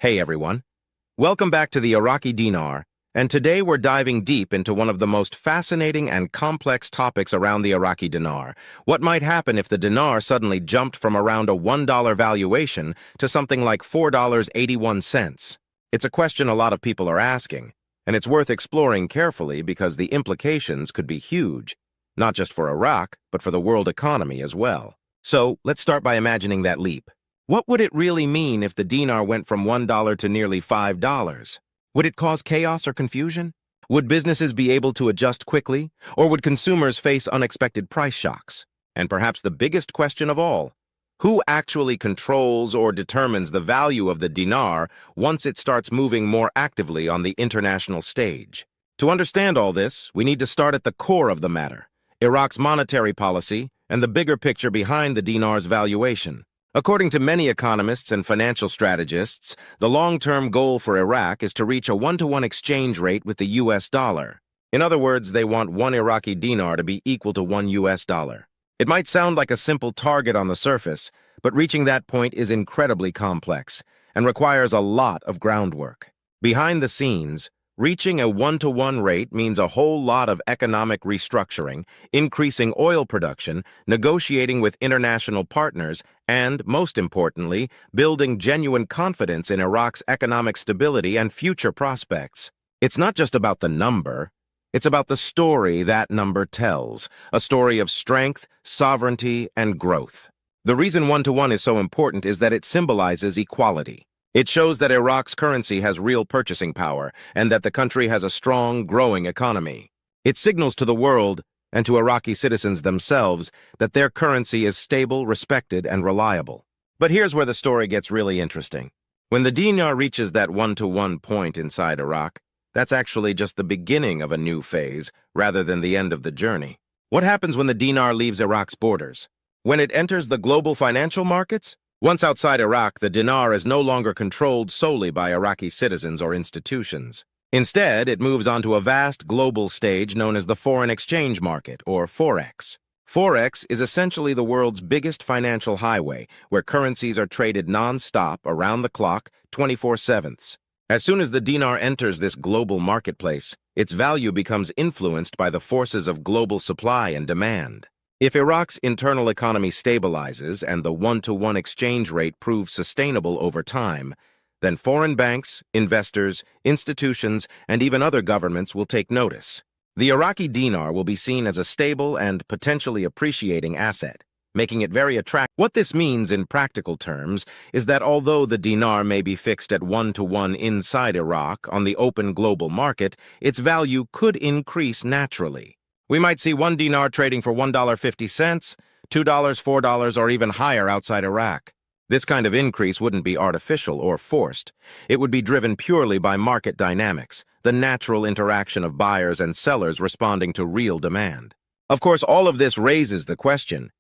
Hey everyone, welcome back to the Iraqi Dinar, and today we're diving deep into one of the most fascinating and complex topics around the Iraqi dinar. What might happen if the dinar suddenly jumped from around a $1 valuation to something like $4.81? It's a question a lot of people are asking, and it's worth exploring carefully because the implications could be huge, not just for Iraq, but for the world economy as well. So, let's start by imagining that leap. What would it really mean if the dinar went from $1 to nearly $5? Would it cause chaos or confusion? Would businesses be able to adjust quickly, or would consumers face unexpected price shocks? And perhaps the biggest question of all, who actually controls or determines the value of the dinar once it starts moving more actively on the international stage? To understand all this, we need to start at the core of the matter, Iraq's monetary policy and the bigger picture behind the dinar's valuation. According to many economists and financial strategists, the long-term goal for Iraq is to reach a one-to-one exchange rate with the US dollar. In other words, they want one Iraqi dinar to be equal to one US dollar. It might sound like a simple target on the surface, but reaching that point is incredibly complex and requires a lot of groundwork. Behind the scenes, reaching a one-to-one rate means a whole lot of economic restructuring, increasing oil production, negotiating with international partners, and, most importantly, building genuine confidence in Iraq's economic stability and future prospects. It's not just about the number, it's about the story that number tells, a story of strength, sovereignty, and growth. The reason one-to-one is so important is that it symbolizes equality. It shows that Iraq's currency has real purchasing power and that the country has a strong, growing economy. It signals to the world, and to Iraqi citizens themselves, that their currency is stable, respected, and reliable. But here's where the story gets really interesting. When the dinar reaches that one-to-one point inside Iraq, that's actually just the beginning of a new phase, rather than the end of the journey. What happens when the dinar leaves Iraq's borders? When it enters the global financial markets? Once outside Iraq, the dinar is no longer controlled solely by Iraqi citizens or institutions. Instead, it moves onto a vast global stage known as the foreign exchange market, or Forex. Forex is essentially the world's biggest financial highway, where currencies are traded non-stop, around the clock, 24/7. As soon as the dinar enters this global marketplace, its value becomes influenced by the forces of global supply and demand. If Iraq's internal economy stabilizes and the one-to-one exchange rate proves sustainable over time, then foreign banks, investors, institutions, and even other governments will take notice. The Iraqi dinar will be seen as a stable and potentially appreciating asset, making it very attractive. What this means in practical terms is that although the dinar may be fixed at one-to-one inside Iraq on the open global market, its value could increase naturally. We might see one dinar trading for $1.50, $2, $4, or even higher outside Iraq. This kind of increase wouldn't be artificial or forced. It would be driven purely by market dynamics, the natural interaction of buyers and sellers responding to real demand. Of course, all of this raises the question,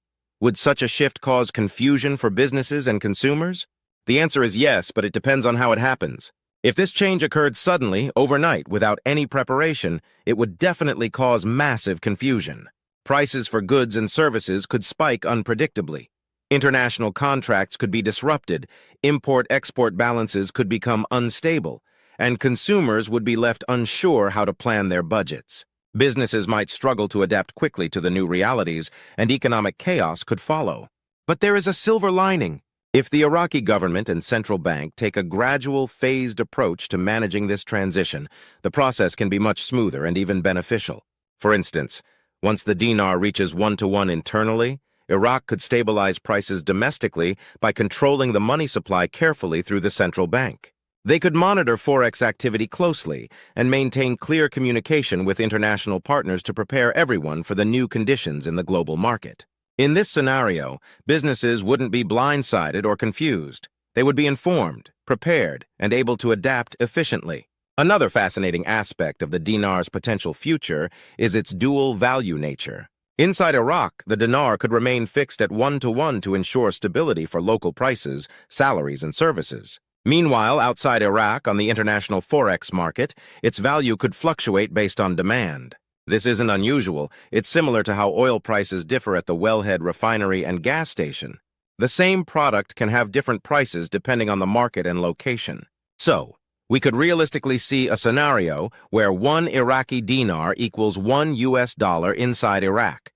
would such a shift cause confusion for businesses and consumers? The answer is yes, but it depends on how it happens. If this change occurred suddenly, overnight, without any preparation, it would definitely cause massive confusion. Prices for goods and services could spike unpredictably. International contracts could be disrupted, import-export balances could become unstable, and consumers would be left unsure how to plan their budgets. Businesses might struggle to adapt quickly to the new realities, and economic chaos could follow. But there is a silver lining. If the Iraqi government and central bank take a gradual, phased approach to managing this transition, the process can be much smoother and even beneficial. For instance, once the dinar reaches one-to-one internally, Iraq could stabilize prices domestically by controlling the money supply carefully through the central bank. They could monitor Forex activity closely and maintain clear communication with international partners to prepare everyone for the new conditions in the global market. In this scenario, businesses wouldn't be blindsided or confused. They would be informed, prepared, and able to adapt efficiently. Another fascinating aspect of the dinar's potential future is its dual value nature. Inside Iraq, the dinar could remain fixed at one-to-one to ensure stability for local prices, salaries, and services. Meanwhile, outside Iraq, on the international Forex market, its value could fluctuate based on demand. This isn't unusual. It's similar to how oil prices differ at the wellhead refinery and gas station. The same product can have different prices depending on the market and location. So, we could realistically see a scenario where 1 Iraqi dinar equals $1 inside Iraq.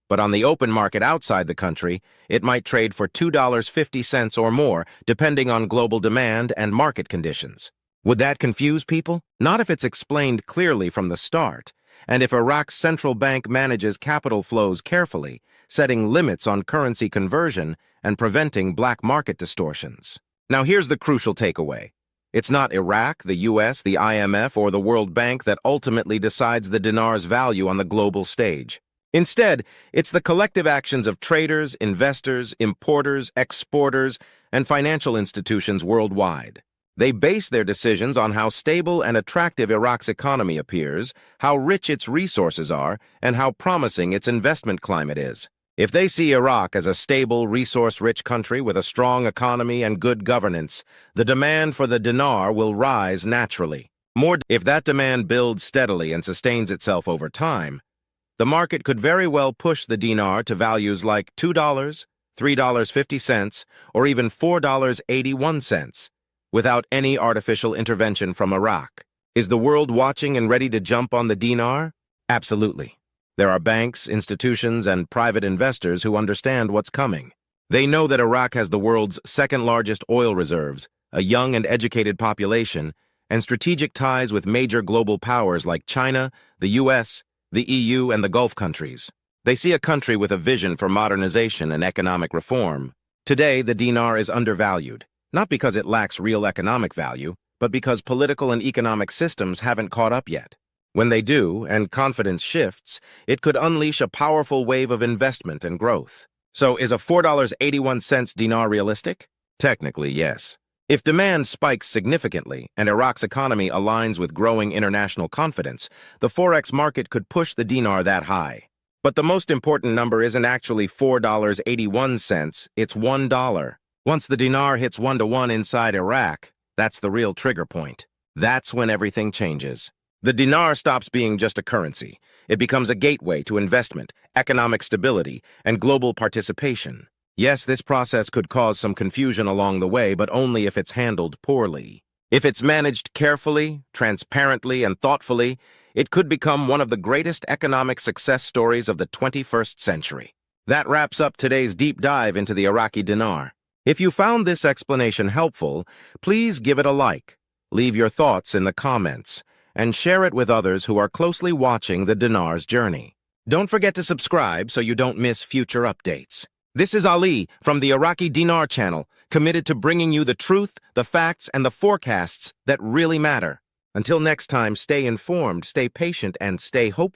But on the open market outside the country, it might trade for $2.50 or more, depending on global demand and market conditions. Would that confuse people? Not if it's explained clearly from the start, and if Iraq's central bank manages capital flows carefully, setting limits on currency conversion and preventing black market distortions. Now here's the crucial takeaway. It's not Iraq, the US, the IMF, or the World Bank that ultimately decides the dinar's value on the global stage. Instead, it's the collective actions of traders, investors, importers, exporters, and financial institutions worldwide. They base their decisions on how stable and attractive Iraq's economy appears, how rich its resources are, and how promising its investment climate is. If they see Iraq as a stable, resource-rich country with a strong economy and good governance, the demand for the dinar will rise naturally. If that demand builds steadily and sustains itself over time, the market could very well push the dinar to values like $2, $3.50, or even $4.81, without any artificial intervention from Iraq. Is the world watching and ready to jump on the dinar? Absolutely. There are banks, institutions, and private investors who understand what's coming. They know that Iraq has the world's second-largest oil reserves, a young and educated population, and strategic ties with major global powers like China, the US, the EU, and the Gulf countries. They see a country with a vision for modernization and economic reform. Today, the dinar is undervalued, not because it lacks real economic value, but because political and economic systems haven't caught up yet. When they do, and confidence shifts, it could unleash a powerful wave of investment and growth. So, is a $4.81 dinar realistic? Technically, yes. If demand spikes significantly and Iraq's economy aligns with growing international confidence, the Forex market could push the dinar that high. But the most important number isn't actually $4.81, it's $1. Once the dinar hits 1-to-1 inside Iraq, that's the real trigger point. That's when everything changes. The dinar stops being just a currency. It becomes a gateway to investment, economic stability, and global participation. Yes, this process could cause some confusion along the way, but only if it's handled poorly. If it's managed carefully, transparently, and thoughtfully, it could become one of the greatest economic success stories of the 21st century. That wraps up today's deep dive into the Iraqi dinar. If you found this explanation helpful, please give it a like, leave your thoughts in the comments, and share it with others who are closely watching the dinar's journey. Don't forget to subscribe so you don't miss future updates. This is Ali from the Iraqi Dinar Channel, committed to bringing you the truth, the facts, and the forecasts that really matter. Until next time, stay informed, stay patient, and stay hopeful.